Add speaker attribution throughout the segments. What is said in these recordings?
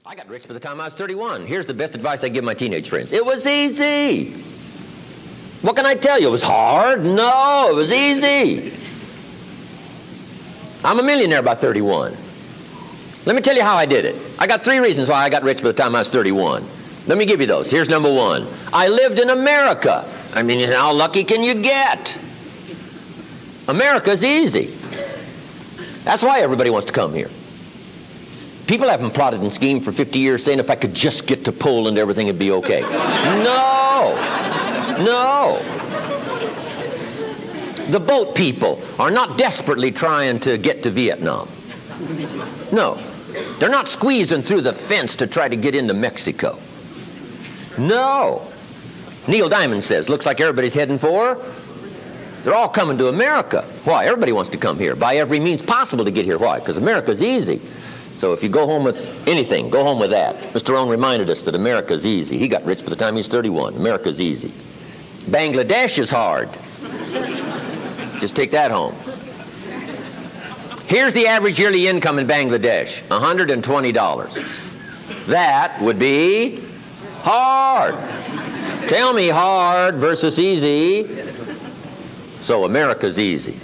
Speaker 1: I got rich by the time I was 31. Here's the best advice I give my teenage friends. It was easy. What can I tell you? It was hard? No, it was easy. I'm a millionaire by 31. Let me tell you how I did it. I got 3 reasons why I got rich by the time I was 31. Let me give you those. Here's number 1. I lived in America. I mean, how lucky can you get? America's easy. That's why everybody wants to come here. People haven't plotted and schemed for 50 years saying if I could just get to Poland, everything would be okay. No. No. The boat people are not desperately trying to get to Vietnam. No. They're not squeezing through the fence to try to get into Mexico. No. Neil Diamond says, looks like everybody's heading for, they're all coming to America. Why? Everybody wants to come here by every means possible to get here. Why? Because America's easy. So if you go home with anything, go home with that. Mr. Rohn reminded us that America's easy. He got rich by the time he was 31. America's easy. Bangladesh is hard. Just take that home. Here's the average yearly income in Bangladesh, $120. That would be hard. Tell me hard versus easy. So America's easy.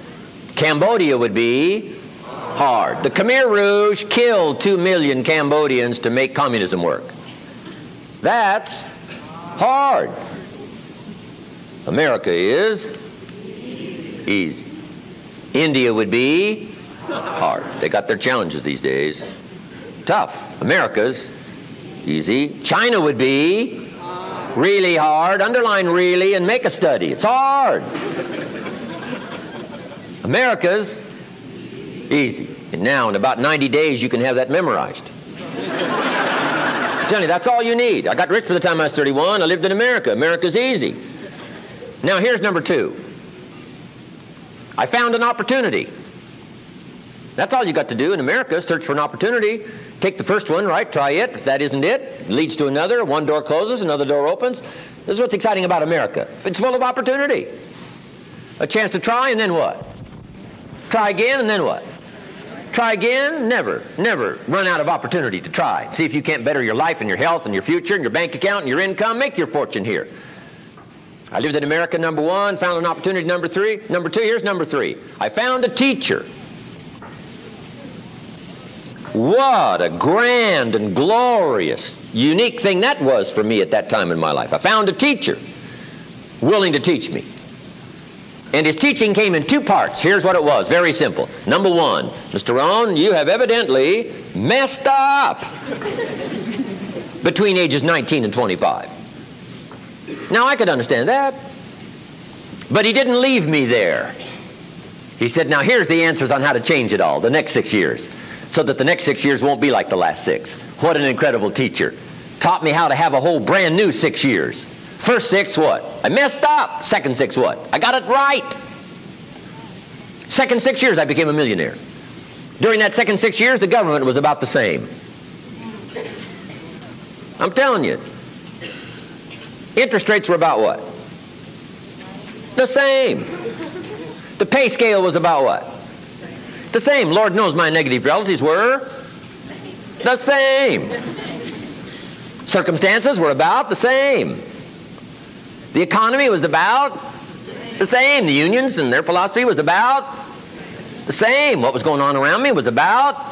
Speaker 1: Cambodia would be hard. The Khmer Rouge killed 2 million Cambodians to make communism work. That's hard. America is easy. India would be hard. They got their challenges these days. Tough. America's easy. China would be really hard. Underline really and make a study. It's hard. America's easy. And now in about 90 days you can have that memorized. I'm telling you, that's all you need. I got rich by the time I was 31. I lived in America. America's easy. Now here's number 2. I found an opportunity. That's all you got to do in America, search for an opportunity. Take the first one, right? Try it. If that isn't it leads to another. One door closes, another door opens. This is what's exciting about America. It's full of opportunity. A chance to try, and then what? Try again, and then what? Try again. Never run out of opportunity to try. See if you can't better your life and your health and your future and your bank account and your income. Make your fortune here. I lived in America, number 1. Found an opportunity, number 3. Number 2, here's number 3. I found a teacher. What a grand and glorious, unique thing that was for me at that time in my life. I found a teacher willing to teach me. And his teaching came in 2 parts. Here's what it was. Very simple. Number 1, Mr. Rohn, you have evidently messed up between ages 19 and 25. Now, I could understand that. But he didn't leave me there. He said, now here's the answers on how to change it all, the next 6 years, so that the next 6 years won't be like the last 6. What an incredible teacher. Taught me how to have a whole brand new 6 years. First 6, what? I messed up. Second 6, what? I got it right. Second 6 years, I became a millionaire. During that second 6 years, the government was about the same. I'm telling you. Interest rates were about what? The same. The pay scale was about what? The same. Lord knows my negative relatives were the same. Circumstances were about the same. The economy was about the same. The unions and their philosophy was about the same. What was going on around me was about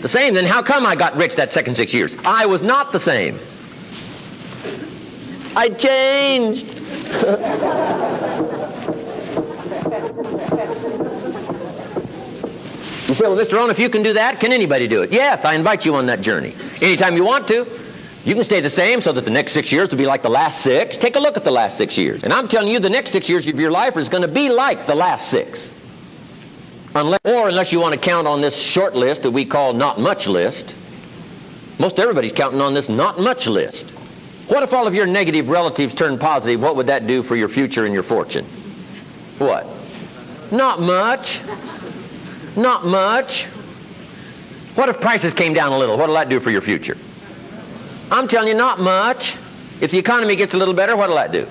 Speaker 1: the same. Then how come I got rich that second 6 years? I was not the same. I changed. You say, well, Mr. Rohn, if you can do that, can anybody do it? Yes, I invite you on that journey. Anytime you want to. You can stay the same so that the next 6 years will be like the last 6. Take a look at the last 6 years. And I'm telling you, the next 6 years of your life is going to be like the last 6. Unless you want to count on this short list that we call not much list. Most everybody's counting on this not much list. What if all of your negative relatives turn positive? What would that do for your future and your fortune? What? Not much. Not much. What if prices came down a little? What will that do for your future? I'm telling you, not much. If the economy gets a little better, what will that do?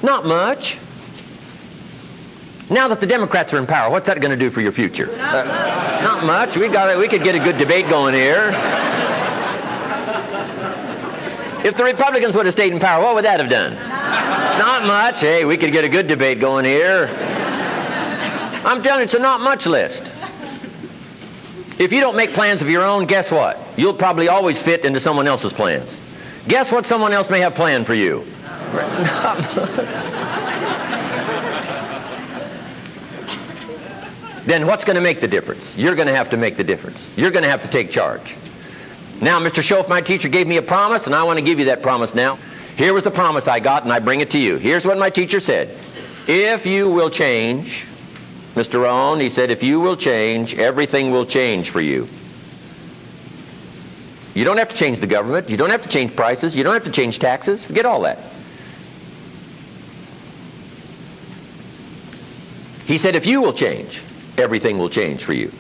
Speaker 1: Not much. Now that the Democrats are in power, what's that going to do for your future? Not much. We could get a good debate going here. If the Republicans would have stayed in power, what would that have done? Not much. Hey, we could get a good debate going here. I'm telling you, it's a not much list. If you don't make plans of your own, guess what? You'll probably always fit into someone else's plans. Guess what someone else may have planned for you? Then what's going to make the difference? You're going to have to make the difference. You're going to have to take charge. Now, Mr. Schoaf, my teacher, gave me a promise, and I want to give you that promise now. Here was the promise I got, and I bring it to you. Here's what my teacher said. If you will change, Mr. Rohn, he said, if you will change, everything will change for you. You don't have to change the government. You don't have to change prices. You don't have to change taxes. Forget all that. He said, if you will change, everything will change for you.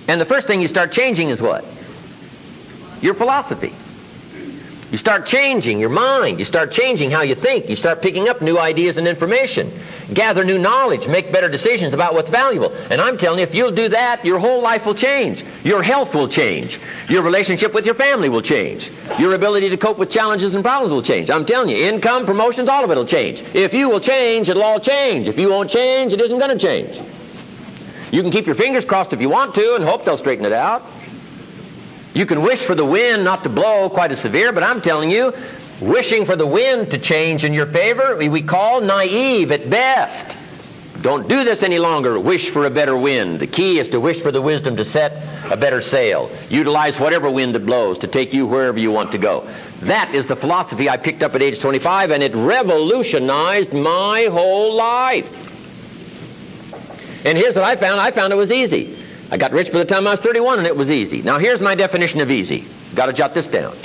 Speaker 1: And the first thing you start changing is what? Your philosophy. You start changing your mind. You start changing how you think. You start picking up new ideas and information. Gather new knowledge. Make better decisions about what's valuable. And I'm telling you, if you'll do that, your whole life will change. Your health will change. Your relationship with your family will change. Your ability to cope with challenges and problems will change. I'm telling you, income, promotions, all of it will change. If you will change, it'll all change. If you won't change, it isn't going to change. You can keep your fingers crossed if you want to and hope they'll straighten it out. You can wish for the wind not to blow quite as severe, but I'm telling you, wishing for the wind to change in your favor, we call naive at best. Don't do this any longer. Wish for a better wind. The key is to wish for the wisdom to set a better sail. Utilize whatever wind it blows to take you wherever you want to go. That is the philosophy I picked up at age 25, and it revolutionized my whole life. And here's what I found. I found it was easy. I got rich by the time I was 31, and it was easy. Now, here's my definition of easy. Got to jot this down.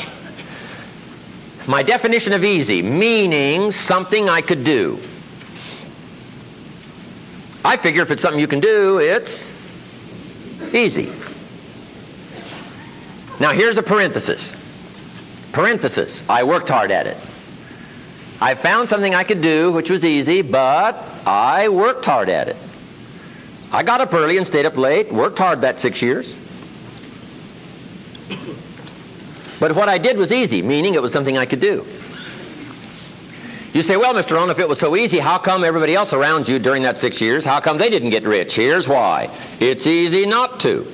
Speaker 1: My definition of easy, meaning something I could do. I figure if it's something you can do, it's easy. Now, here's a parenthesis. Parenthesis, I worked hard at it. I found something I could do, which was easy, but I worked hard at it. I got up early and stayed up late, worked hard that 6 years. But what I did was easy, meaning it was something I could do. You say, well, Mr. Rohn, if it was so easy, how come everybody else around you during that 6 years, how come they didn't get rich? Here's why. It's easy not to.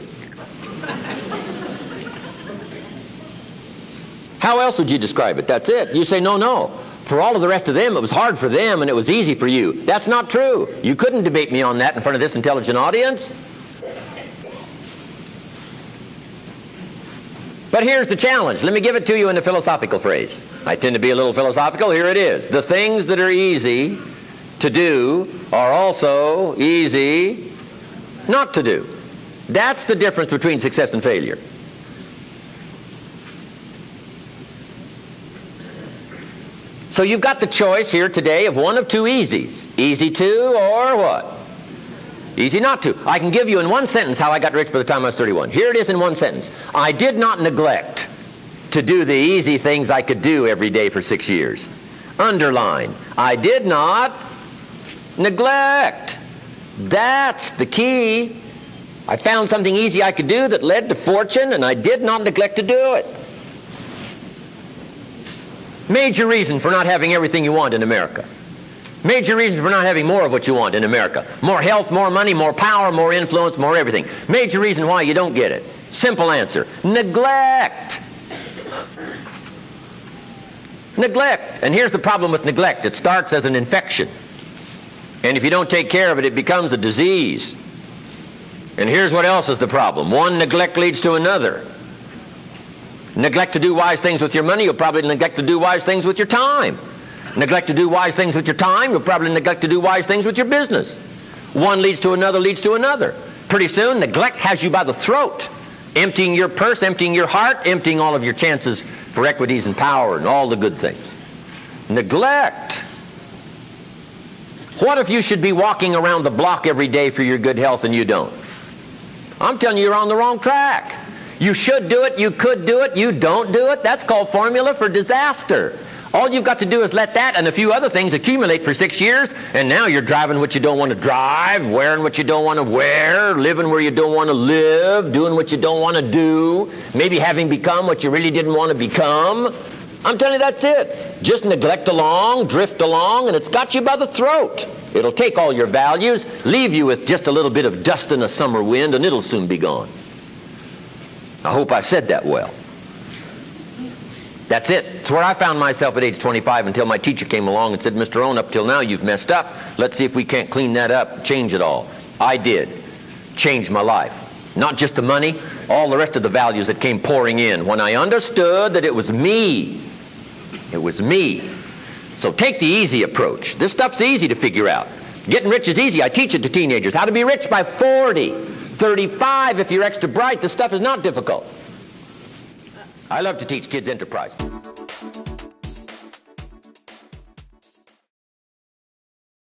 Speaker 1: How else would you describe it? That's it. You say, no. For all of the rest of them, it was hard for them and it was easy for you. That's not true. You couldn't debate me on that in front of this intelligent audience. But here's the challenge. Let me give it to you in a philosophical phrase. I tend to be a little philosophical. Here it is. The things that are easy to do are also easy not to do. That's the difference between success and failure. So you've got the choice here today of one of two easies. Easy to or what? Easy not to. I can give you in one sentence how I got rich by the time I was 31. Here it is in one sentence. I did not neglect to do the easy things I could do every day for 6 years. Underline. I did not neglect. That's the key. I found something easy I could do that led to fortune, and I did not neglect to do it. Major reason for not having everything you want in America. Major reason for not having more of what you want in America. More health, more money, more power, more influence, more everything. Major reason why you don't get it. Simple answer. Neglect. Neglect. And here's the problem with neglect. It starts as an infection. And if you don't take care of it, it becomes a disease. And here's what else is the problem. One neglect leads to another. Neglect to do wise things with your money, you'll probably neglect to do wise things with your time. Neglect to do wise things with your time, you'll probably neglect to do wise things with your business. One leads to another, leads to another. Pretty soon, neglect has you by the throat, emptying your purse, emptying your heart, emptying all of your chances for equities and power and all the good things. Neglect. What if you should be walking around the block every day for your good health and you don't? I'm telling you, you're on the wrong track. You should do it, you could do it, you don't do it. That's called formula for disaster. All you've got to do is let that and a few other things accumulate for 6 years, and now you're driving what you don't want to drive, wearing what you don't want to wear, living where you don't want to live, doing what you don't want to do, maybe having become what you really didn't want to become. I'm telling you, that's it. Just neglect along, drift along, and it's got you by the throat. It'll take all your values, leave you with just a little bit of dust in a summer wind, and it'll soon be gone. I hope I said that well. That's it. It's where I found myself at age 25 until my teacher came along and said, Mr. Rohn, up till now you've messed up. Let's see if we can't clean that up, change it all. I did. Changed my life. Not just the money, all the rest of the values that came pouring in when I understood that it was me. It was me. So take the easy approach. This stuff's easy to figure out. Getting rich is easy. I teach it to teenagers. How to be rich by 40, 35 if you're extra bright. This stuff is not difficult. I love to teach kids enterprise.